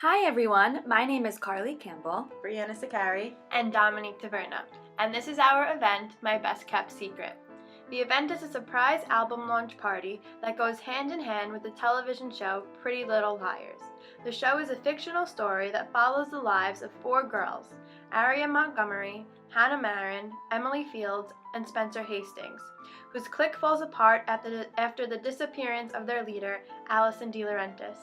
Hi everyone, my name is Carly Campbell. Brianna Sakari. And Dominique Taverna, and this is our event, My Best Kept Secret. The event is a surprise album launch party that goes hand in hand with the television show Pretty Little Liars. The show is a fictional story that follows the lives of four girls, Aria Montgomery, Hannah Marin, Emily Fields, and Spencer Hastings, whose clique falls apart after the disappearance of their leader, Allison DeLaurentis.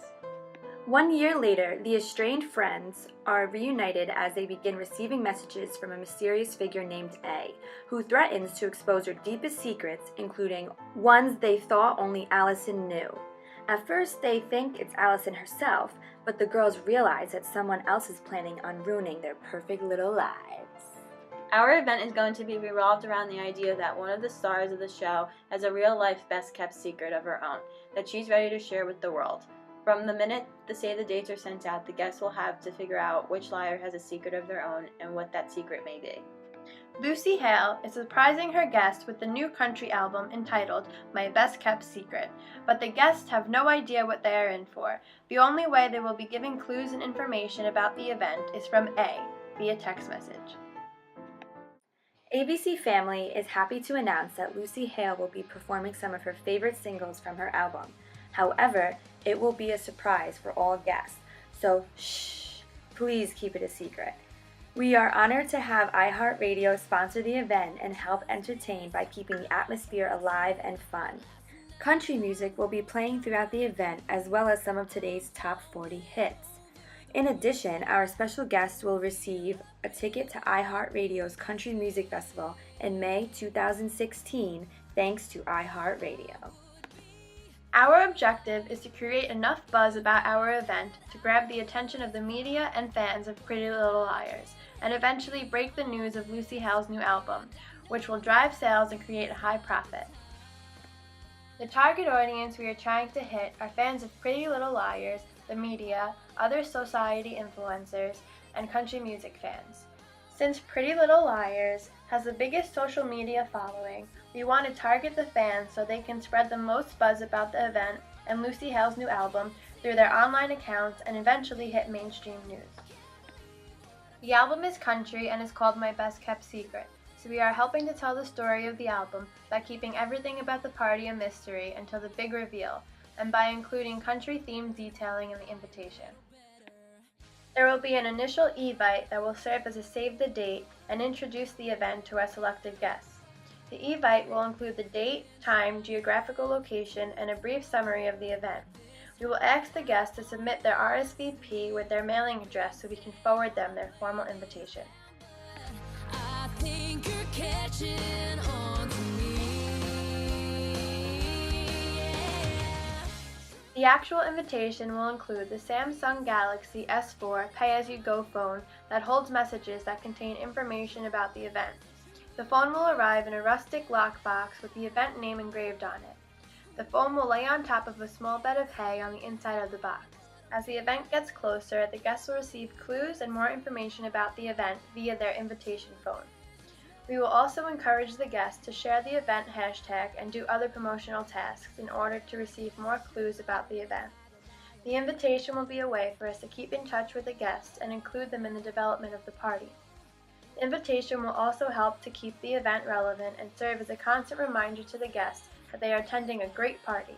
1 year later, the estranged friends are reunited as they begin receiving messages from a mysterious figure named A, who threatens to expose their deepest secrets, including ones they thought only Allison knew. At first, they think it's Allison herself, but the girls realize that someone else is planning on ruining their perfect little lives. Our event is going to be revolved around the idea that one of the stars of the show has a real-life best-kept secret of her own that she's ready to share with the world. From the minute the save the dates are sent out, the guests will have to figure out which liar has a secret of their own and what that secret may be. Lucy Hale is surprising her guests with the new country album entitled My Best Kept Secret, but the guests have no idea what they are in for. The only way they will be giving clues and information about the event is from A, via text message. ABC Family is happy to announce that Lucy Hale will be performing some of her favorite singles from her album. However, it will be a surprise for all guests, so shh, please keep it a secret. We are honored to have iHeartRadio sponsor the event and help entertain by keeping the atmosphere alive and fun. Country music will be playing throughout the event as well as some of today's top 40 hits. In addition, our special guests will receive a ticket to iHeartRadio's Country Music Festival in May 2016 thanks to iHeartRadio. Our objective is to create enough buzz about our event to grab the attention of the media and fans of Pretty Little Liars, and eventually break the news of Lucy Hale's new album, which will drive sales and create a high profit. The target audience we are trying to hit are fans of Pretty Little Liars, the media, other society influencers, and country music fans. Since Pretty Little Liars has the biggest social media following, we want to target the fans so they can spread the most buzz about the event and Lucy Hale's new album through their online accounts and eventually hit mainstream news. The album is country and is called My Best Kept Secret, so we are helping to tell the story of the album by keeping everything about the party a mystery until the big reveal, and by including country-themed detailing in the invitation. There will be an initial Evite that will serve as a save the date and introduce the event to our selected guests. The Evite will include the date, time, geographical location, and a brief summary of the event. We will ask the guests to submit their RSVP with their mailing address so we can forward them their formal invitation. I think you're catching on to me. The actual invitation will include the Samsung Galaxy S4 pay-as-you-go phone that holds messages that contain information about the event. The phone will arrive in a rustic lockbox with the event name engraved on it. The phone will lay on top of a small bed of hay on the inside of the box. As the event gets closer, the guests will receive clues and more information about the event via their invitation phone. We will also encourage the guests to share the event hashtag and do other promotional tasks in order to receive more clues about the event. The invitation will be a way for us to keep in touch with the guests and include them in the development of the party. The invitation will also help to keep the event relevant and serve as a constant reminder to the guests that they are attending a great party.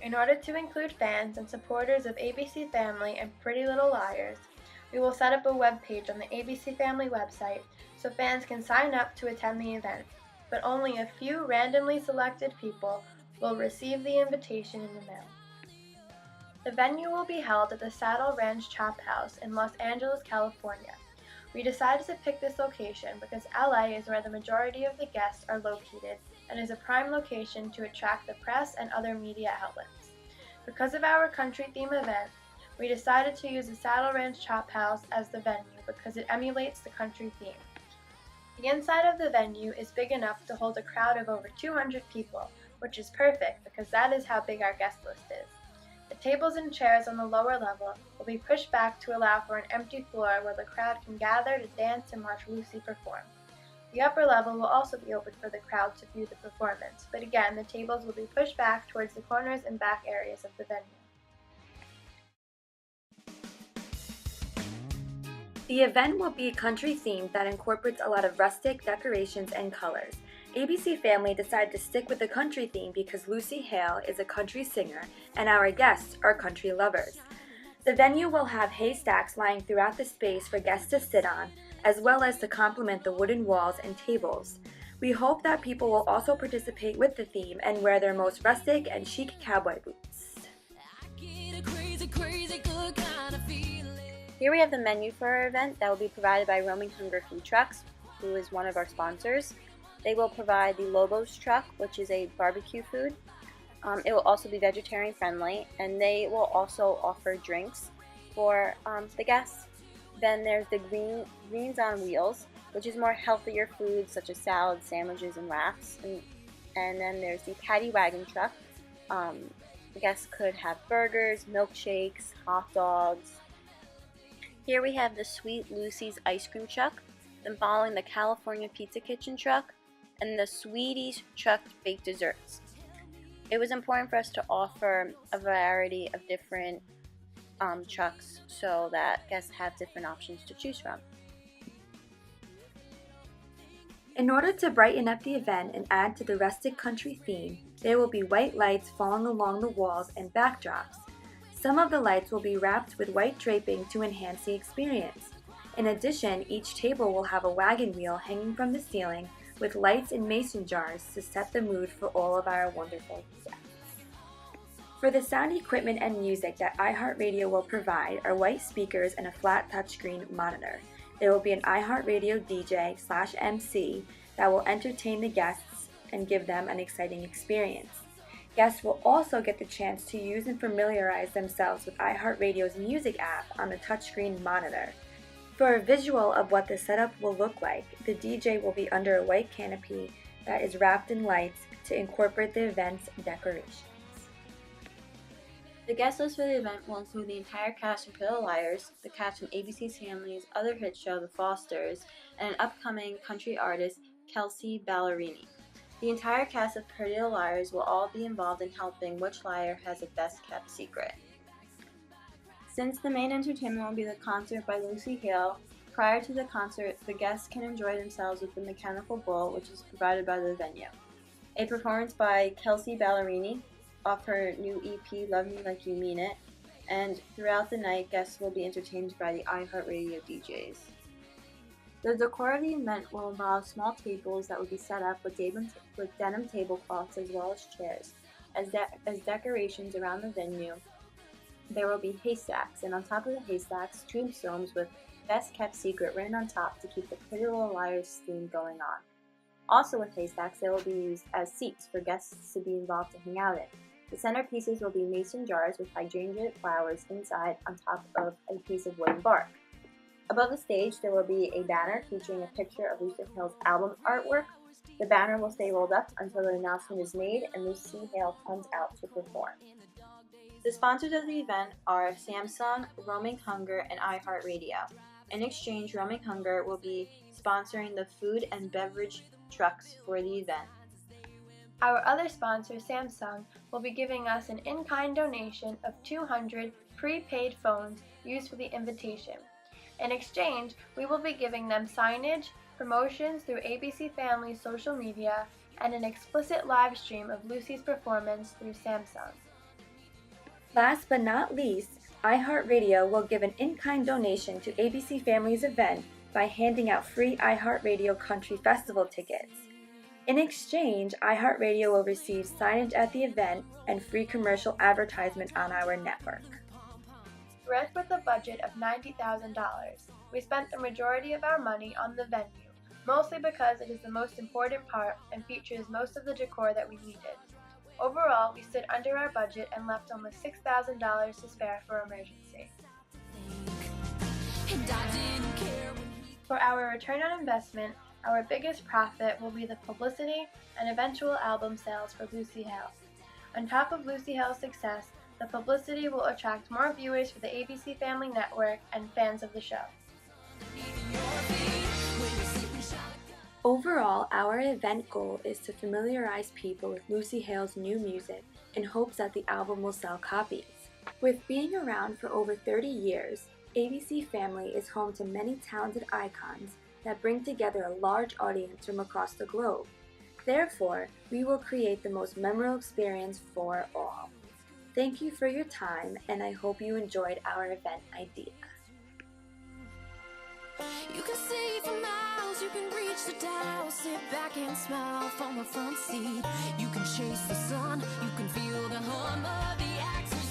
In order to include fans and supporters of ABC Family and Pretty Little Liars, we will set up a web page on the ABC Family website so fans can sign up to attend the event, but only a few randomly selected people will receive the invitation in the mail. The venue will be held at the Saddle Ranch Chop House in Los Angeles, California. We decided to pick this location because LA is where the majority of the guests are located and is a prime location to attract the press and other media outlets. Because of our country theme event, we decided to use the Saddle Ranch Chop House as the venue because it emulates the country theme. The inside of the venue is big enough to hold a crowd of over 200 people, which is perfect because that is how big our guest list is. The tables and chairs on the lower level will be pushed back to allow for an empty floor where the crowd can gather to dance and watch Lucy perform. The upper level will also be open for the crowd to view the performance, but again, the tables will be pushed back towards the corners and back areas of the venue. The event will be country themed that incorporates a lot of rustic decorations and colors. ABC Family decided to stick with the country theme because Lucy Hale is a country singer and our guests are country lovers. The venue will have haystacks lying throughout the space for guests to sit on, as well as to complement the wooden walls and tables. We hope that people will also participate with the theme and wear their most rustic and chic cowboy boots. Get a crazy, crazy good kind of feeling. Here we have the menu for our event that will be provided by Roaming Hunger Food Trucks, who is one of our sponsors. They will provide the Lobos truck, which is a barbecue food. It will also be vegetarian friendly, and they will also offer drinks for the guests. Then there's the Greens on Wheels, which is more healthier foods such as salads, sandwiches, and wraps. And then there's the Paddy Wagon truck. The guests could have burgers, milkshakes, hot dogs. Here we have the Sweet Lucy's ice cream truck, then following the California Pizza Kitchen truck, and the Sweeties truck baked desserts. It was important for us to offer a variety of different trucks so that guests have different options to choose from. In order to brighten up the event and add to the rustic country theme, there will be white lights falling along the walls and backdrops. Some of the lights will be wrapped with white draping to enhance the experience. In addition, each table will have a wagon wheel hanging from the ceiling with lights in mason jars to set the mood for all of our wonderful guests. For the sound equipment and music that iHeartRadio will provide are white speakers and a flat touchscreen monitor. There will be an iHeartRadio DJ/MC that will entertain the guests and give them an exciting experience. Guests will also get the chance to use and familiarize themselves with iHeartRadio's music app on the touchscreen monitor. For a visual of what the setup will look like, the DJ will be under a white canopy that is wrapped in lights to incorporate the event's decorations. The guest list for the event will include the entire cast from Pretty Little Liars, the cast from ABC's Family's other hit show, The Fosters, and an upcoming country artist, Kelsey Ballerini. The entire cast of Pretty Little Liars will all be involved in helping which liar has a best-kept secret. Since the main entertainment will be the concert by Lucy Hale, prior to the concert, the guests can enjoy themselves with the Mechanical Bull, which is provided by the venue. A performance by Kelsey Ballerini off her new EP, Love Me Like You Mean It, and throughout the night, guests will be entertained by the iHeartRadio DJs. The decor of the event will involve small tables that will be set up with denim tablecloths as well as chairs. As decorations around the venue, there will be haystacks, and on top of the haystacks, tombstones with Best Kept Secret written on top to keep the Pretty Little Liars theme going on. Also with haystacks, they will be used as seats for guests to be involved to hang out in. The centerpieces will be mason jars with hydrangea flowers inside on top of a piece of wooden bark. Above the stage, there will be a banner featuring a picture of Lucy Hale's album artwork. The banner will stay rolled up until the announcement is made and Lucy Hale comes out to perform. The sponsors of the event are Samsung, Roaming Hunger, and iHeartRadio. In exchange, Roaming Hunger will be sponsoring the food and beverage trucks for the event. Our other sponsor, Samsung, will be giving us an in-kind donation of 200 prepaid phones used for the invitation. In exchange, we will be giving them signage, promotions through ABC Family's social media, and an explicit live stream of Lucy's performance through Samsung. Last but not least, iHeartRadio will give an in-kind donation to ABC Family's event by handing out free iHeartRadio Country Festival tickets. In exchange, iHeartRadio will receive signage at the event and free commercial advertisement on our network. Rent with a budget of $90,000. We spent the majority of our money on the venue, mostly because it is the most important part and features most of the decor that we needed. Overall, we stood under our budget and left almost $6,000 to spare for emergency. And I didn't care when he For our return on investment, our biggest profit will be the publicity and eventual album sales for Lucy Hale. On top of Lucy Hale's success, the publicity will attract more viewers for the ABC Family Network and fans of the show. Overall, our event goal is to familiarize people with Lucy Hale's new music in hopes that the album will sell copies. With being around for over 30 years, ABC Family is home to many talented icons that bring together a large audience from across the globe. Therefore, we will create the most memorable experience for all. Thank you for your time, and I hope you enjoyed our event idea. You can see for miles, you can reach the dial, sit back and smile from a front seat. You can chase the sun, you can feel the hum of the axles